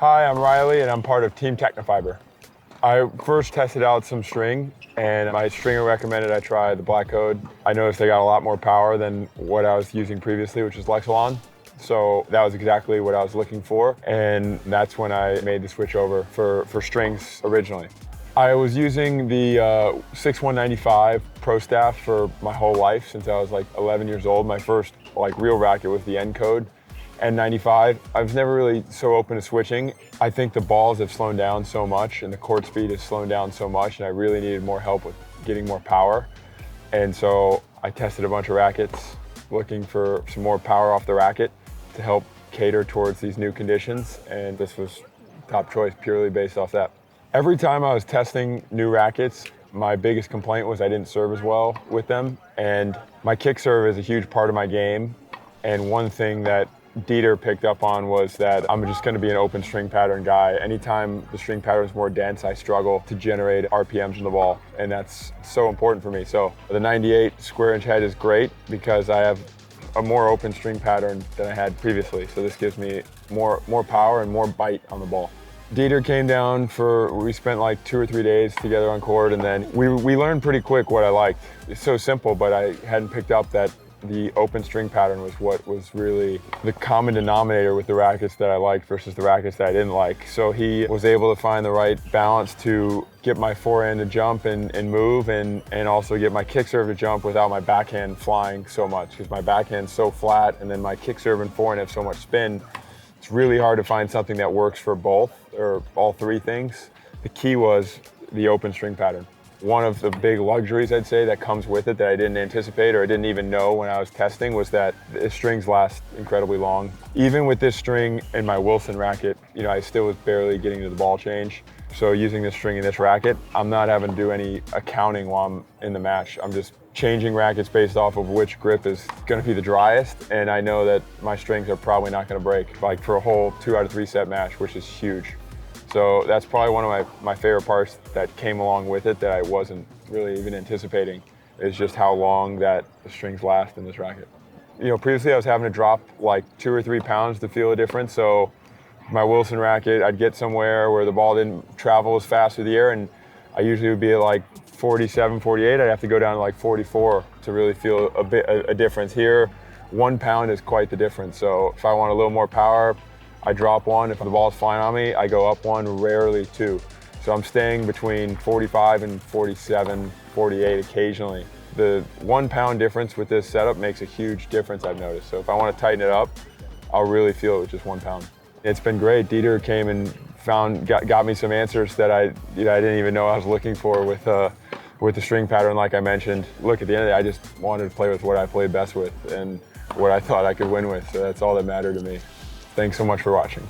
Hi, I'm Reilly and I'm part of Team Tecnifibre. I first tested out some string and my stringer recommended I try the Black Code. I noticed they got a lot more power than what I was using previously, which is Lexalon. So that was exactly what I was looking for, and that's when I made the switch over for strings originally. I was using the 6195 Pro Staff for my whole life since I was like 11 years old. My first real racket was the N Code, N95. I was never really so open to switching. I think the balls have slowed down so much and the court speed has slowed down so much, and I really needed more help with getting more power. And so I tested a bunch of rackets looking for some more power off the racket to help cater towards these new conditions, and this was top choice purely based off that. Every time I was testing new rackets, my biggest complaint was I didn't serve as well with them, and my kick serve is a huge part of my game. And one thing that Dieter picked up on was that I'm just going to be an open string pattern guy. Anytime the string pattern is more dense, I struggle to generate RPMs in the ball, and that's so important for me. So the 98 square inch head is great because I have a more open string pattern than I had previously. So this gives me more power and more bite on the ball. Dieter came down we spent like 2 or 3 days together on court, and then we learned pretty quick what I liked. It's so simple, but I hadn't picked up that the open string pattern was what was really the common denominator with the rackets that I liked versus the rackets that I didn't like. So he was able to find the right balance to get my forehand to jump and move, and also get my kick serve to jump without my backhand flying so much, because my backhand's so flat and then my kick serve and forehand have so much spin. It's really hard to find something that works for both or all three things. The key was the open string pattern. One of the big luxuries, I'd say, that comes with it that I didn't anticipate or I didn't even know when I was testing was that the strings last incredibly long. Even with this string and my Wilson racket, I still was barely getting to the ball change. So using this string and this racket, I'm not having to do any accounting while I'm in the match. I'm just changing rackets based off of which grip is going to be the driest, and I know that my strings are probably not going to break for a whole 2 out of 3 set match, which is huge. So that's probably one of my favorite parts that came along with it that I wasn't really even anticipating, is just how long that the strings last in this racket. Previously I was having to drop like 2 or 3 pounds to feel a difference. So my Wilson racket, I'd get somewhere where the ball didn't travel as fast through the air, and I usually would be at like 47, 48. I'd have to go down to like 44 to really feel a difference. Here, 1 pound is quite the difference. So if I want a little more power, I drop 1. If the ball's flying on me, I go up 1, rarely 2. So I'm staying between 45 and 47, 48 occasionally. The 1 pound difference with this setup makes a huge difference, I've noticed. So if I want to tighten it up, I'll really feel it with just 1 pound. It's been great. Dieter came and got me some answers that I didn't even know I was looking for with the string pattern, like I mentioned. Look, at the end of the day, I just wanted to play with what I played best with and what I thought I could win with. So that's all that mattered to me. Thanks so much for watching.